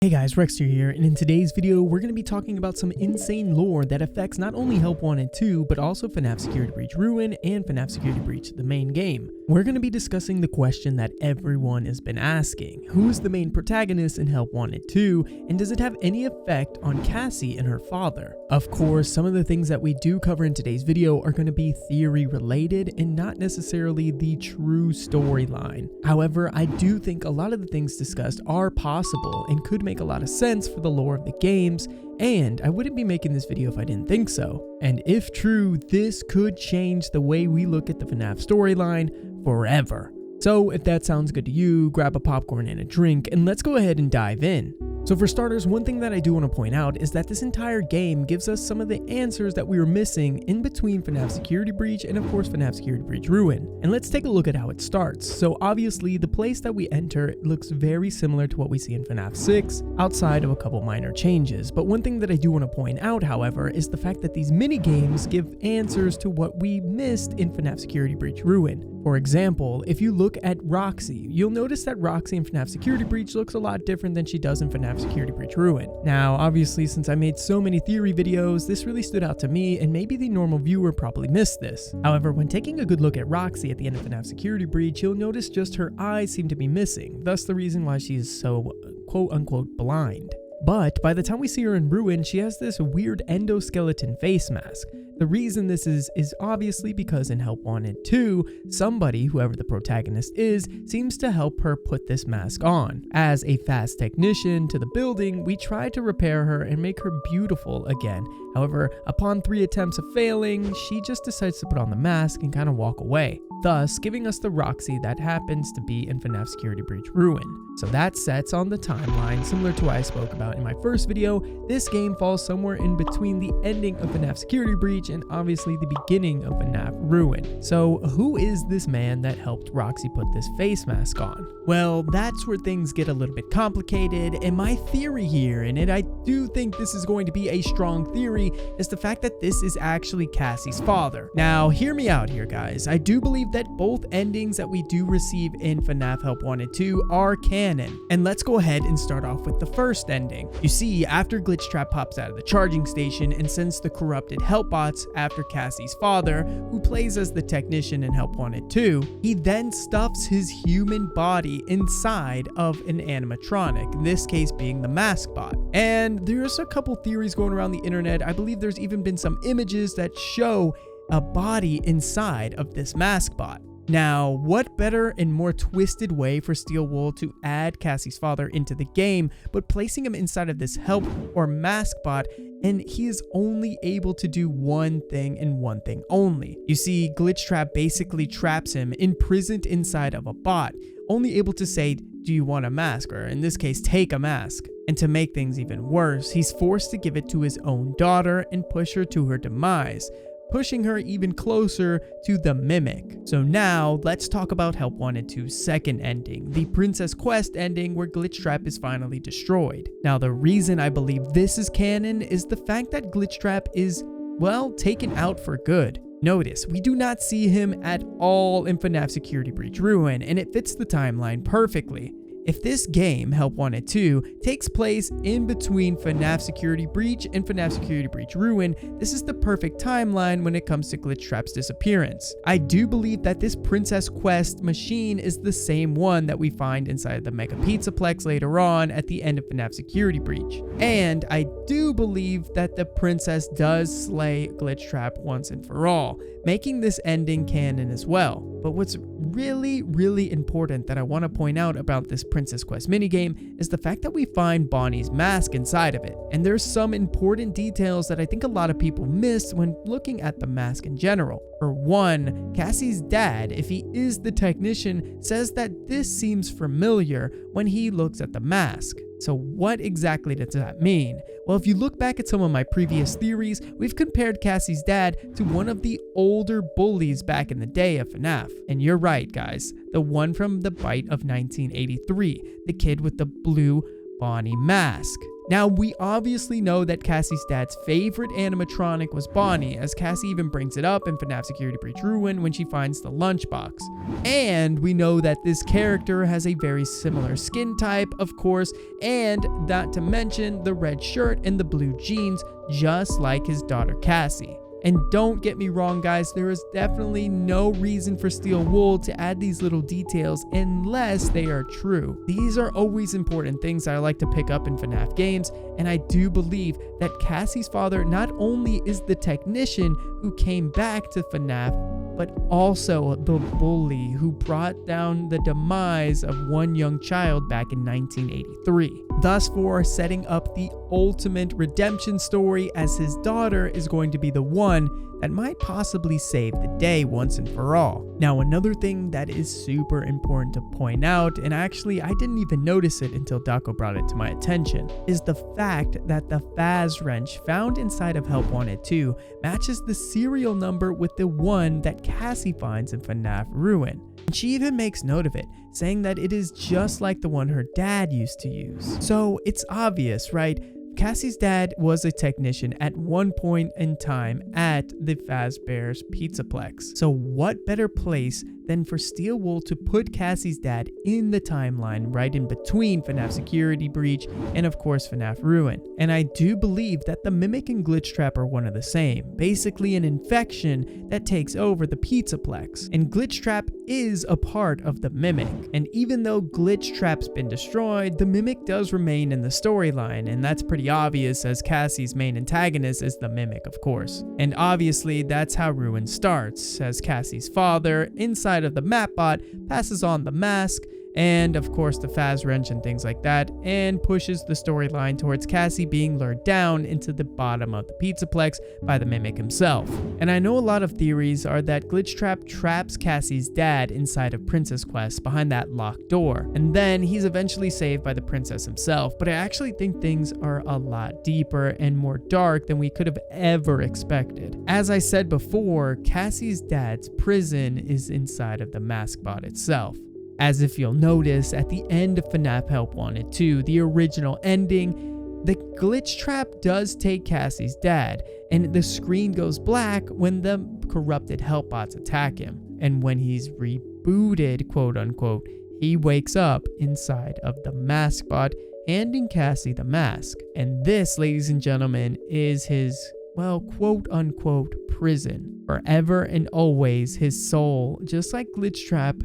Hey guys, Rexter here, and in today's video, we're going to be talking about some insane lore that affects not only Help Wanted 2, but also FNAF Security Breach Ruin and FNAF Security Breach, the main game. We're going to be discussing the question that everyone has been asking. Who is the main protagonist in Help Wanted 2, and does it have any effect on Cassie and her father? Of course, some of the things that we do cover in today's video are going to be theory related and not necessarily the true storyline. However, I do think a lot of the things discussed are possible and could make a lot of sense for the lore of the games, and I wouldn't be making this video if I didn't think so. And if true, this could change the way we look at the FNAF storyline forever. So if that sounds good to you, grab a popcorn and a drink, and let's go ahead and dive in. So for starters, one thing that I do want to point out is that this entire game gives us some of the answers that we were missing in between FNAF Security Breach and of course FNAF Security Breach Ruin. And let's take a look at how it starts. So obviously the place that we enter looks very similar to what we see in FNAF 6, outside of a couple minor changes. But one thing that I do want to point out, however, is the fact that these mini games give answers to what we missed in FNAF Security Breach Ruin. For example, if you look at Roxy, you'll notice that Roxy in FNAF Security Breach looks a lot different than she does in FNAF Security Breach Ruin. Now, obviously, since I made so many theory videos, this really stood out to me, and maybe the normal viewer probably missed this. However, when taking a good look at Roxy at the end of FNAF Security Breach, you'll notice just her eyes seem to be missing, thus the reason why she is so quote-unquote blind. But by the time we see her in Ruin, she has this weird endoskeleton face mask. The reason this is obviously because in Help Wanted 2, somebody, whoever the protagonist is, seems to help her put this mask on. As a fast technician to the building, we try to repair her and make her beautiful again. However, upon 3 attempts of failing, she just decides to put on the mask and kind of walk away, thus giving us the Roxy that happens to be in FNAF Security Breach Ruin. So that sets on the timeline, similar to what I spoke about in my first video. This game falls somewhere in between the ending of FNAF Security Breach and obviously the beginning of FNAF Ruin. So who is this man that helped Roxy put this face mask on? Well, that's where things get a little bit complicated, and my theory here, and I do think this is going to be a strong theory, is the fact that this is actually Cassie's father. Now, hear me out here, guys. I do believe that both endings that we do receive in FNAF Help Wanted 2 are canon. And let's go ahead and start off with the first ending. You see, after Glitchtrap pops out of the charging station and sends the corrupted help bots after Cassie's father, who plays as the technician in Help Wanted 2, he then stuffs his human body inside of an animatronic, in this case being the mask bot. And there's a couple theories going around the internet. I believe there's even been some images that show a body inside of this mask bot. Now, what better and more twisted way for Steel Wool to add Cassie's father into the game, but placing him inside of this help or mask bot, and he is only able to do one thing and one thing only. You see, Glitchtrap basically traps him imprisoned inside of a bot, only able to say, "Do you want a mask?" or in this case, "Take a mask." And to make things even worse, he's forced to give it to his own daughter and push her to her demise, pushing her even closer to the Mimic. So now, let's talk about Help Wanted 2's second ending, the Princess Quest ending where Glitchtrap is finally destroyed. Now, the reason I believe this is canon is the fact that Glitchtrap is, well, taken out for good. Notice, we do not see him at all in FNAF Security Breach Ruin, and it fits the timeline perfectly. If this game, Help Wanted 2, takes place in between FNAF Security Breach and FNAF Security Breach Ruin, this is the perfect timeline when it comes to Glitchtrap's disappearance. I do believe that this Princess Quest machine is the same one that we find inside the Mega Pizzaplex later on at the end of FNAF Security Breach. And I do believe that the princess does slay Glitchtrap once and for all, making this ending canon as well. But what's really important that I want to point out about this Princess Quest minigame is the fact that we find Bonnie's mask inside of it. And there's some important details that I think a lot of people miss when looking at the mask in general. For one, Cassie's dad, if he is the technician, says that this seems familiar when he looks at the mask. So what exactly does that mean? Well, if you look back at some of my previous theories, we've compared Cassie's dad to one of the older bullies back in the day of FNAF. And you're right, guys, the one from the Bite of 1983, the kid with the blue Bonnie mask. Now, we obviously know that Cassie's dad's favorite animatronic was Bonnie, as Cassie even brings it up in FNAF Security Breach Ruin when she finds the lunchbox. And we know that this character has a very similar skin type, of course, and not to mention the red shirt and the blue jeans, just like his daughter Cassie. And don't get me wrong, guys, there is definitely no reason for Steel Wool to add these little details unless they are true. These are always important things that I like to pick up in FNAF games, and I do believe that Cassie's father not only is the technician who came back to FNAF, but also the bully who brought down the demise of one young child back in 1983. Thus for setting up the ultimate redemption story, as his daughter is going to be the one that might possibly save the day once and for all. Now, another thing that is super important to point out, and actually I didn't even notice it until Daco brought it to my attention, is the fact that the Faz wrench found inside of Help Wanted 2 matches the serial number with the one that Cassie finds in FNAF Ruin. And she even makes note of it, saying that it is just like the one her dad used to use. So it's obvious, right? Cassie's dad was a technician at one point in time at the Fazbear's Pizzaplex. So what better place than for Steel Wool to put Cassie's dad in the timeline right in between FNAF Security Breach and of course FNAF Ruin. And I do believe that the Mimic and Glitchtrap are one of the same, basically an infection that takes over the Pizzaplex. And Glitchtrap is a part of the Mimic. And even though Glitchtrap's been destroyed, the Mimic does remain in the storyline, and that's pretty obvious as Cassie's main antagonist is the Mimic, of course. And obviously that's how Ruin starts, as Cassie's father, inside of the mapbot, passes on the mask and of course the Faz wrench and things like that, and pushes the storyline towards Cassie being lured down into the bottom of the Pizzaplex by the Mimic himself. And I know a lot of theories are that Glitchtrap traps Cassie's dad inside of Princess Quest behind that locked door, and then he's eventually saved by the princess himself, but I actually think things are a lot deeper and more dark than we could have ever expected. As I said before, Cassie's dad's prison is inside of the maskbot itself. As if you'll notice, at the end of FNAF Help Wanted 2, the original ending, the Glitchtrap does take Cassie's dad, and the screen goes black when the corrupted Help bots attack him. And when he's rebooted, quote unquote, he wakes up inside of the mask bot, handing Cassie the mask. And this, ladies and gentlemen, is his, well, quote unquote, prison. Forever and always, his soul, just like Glitchtrap,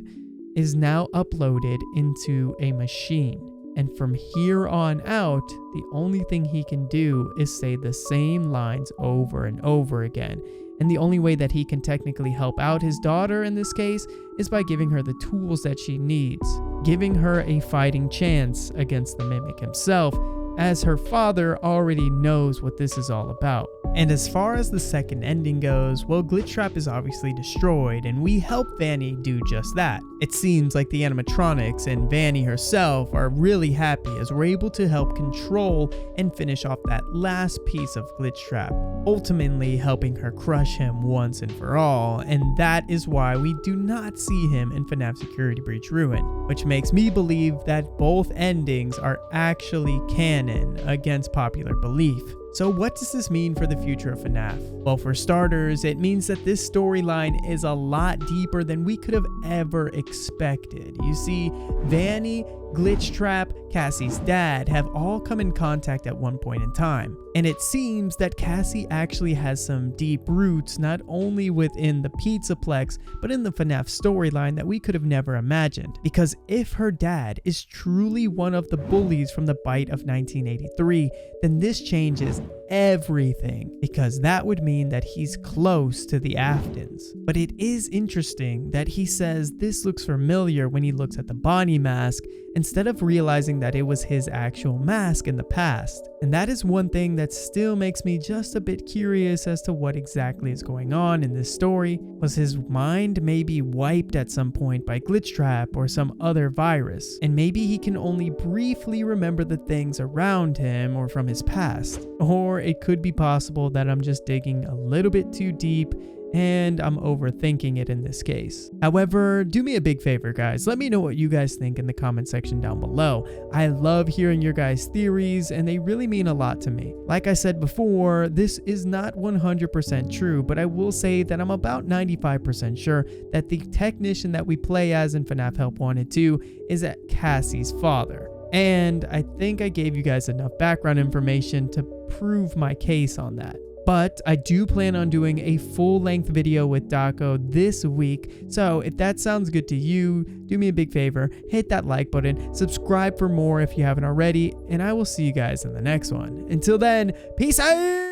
is now uploaded into a machine. And from here on out, the only thing he can do is say the same lines over and over again. And the only way that he can technically help out his daughter in this case is by giving her the tools that she needs, giving her a fighting chance against the Mimic himself, as her father already knows what this is all about. And as far as the second ending goes, well, Glitchtrap is obviously destroyed, and we help Vanny do just that. It seems like the animatronics and Vanny herself are really happy as we're able to help control and finish off that last piece of Glitchtrap, ultimately helping her crush him once and for all, and that is why we do not see him in FNAF Security Breach Ruin, which makes me believe that both endings are actually canon against popular belief. So what does this mean for the future of FNAF? Well, for starters, it means that this storyline is a lot deeper than we could have ever expected. You see, Vanny, Glitchtrap, Cassie's dad have all come in contact at one point in time. And it seems that Cassie actually has some deep roots not only within the Pizzaplex, but in the FNAF storyline that we could have never imagined. Because if her dad is truly one of the bullies from the bite of 1983, then this changes everything, because that would mean that he's close to the Aftons. But it is interesting that he says this looks familiar when he looks at the Bonnie mask, instead of realizing that it was his actual mask in the past. And that is one thing that still makes me just a bit curious as to what exactly is going on in this story. Was his mind maybe wiped at some point by Glitchtrap or some other virus? And maybe he can only briefly remember the things around him or from his past. Or it could be possible that I'm just digging a little bit too deep and I'm overthinking it in this case. However, do me a big favor, guys. Let me know what you guys think in the comment section down below. I love hearing your guys' theories, and they really mean a lot to me. Like I said before, this is not 100% true, but I will say that I'm about 95% sure that the technician that we play as in FNAF Help 1 and 2 is Cassie's father. And I think I gave you guys enough background information to prove my case on that. But I do plan on doing a full-length video with Daco this week, so if that sounds good to you, do me a big favor, hit that like button, subscribe for more if you haven't already, and I will see you guys in the next one. Until then, peace out!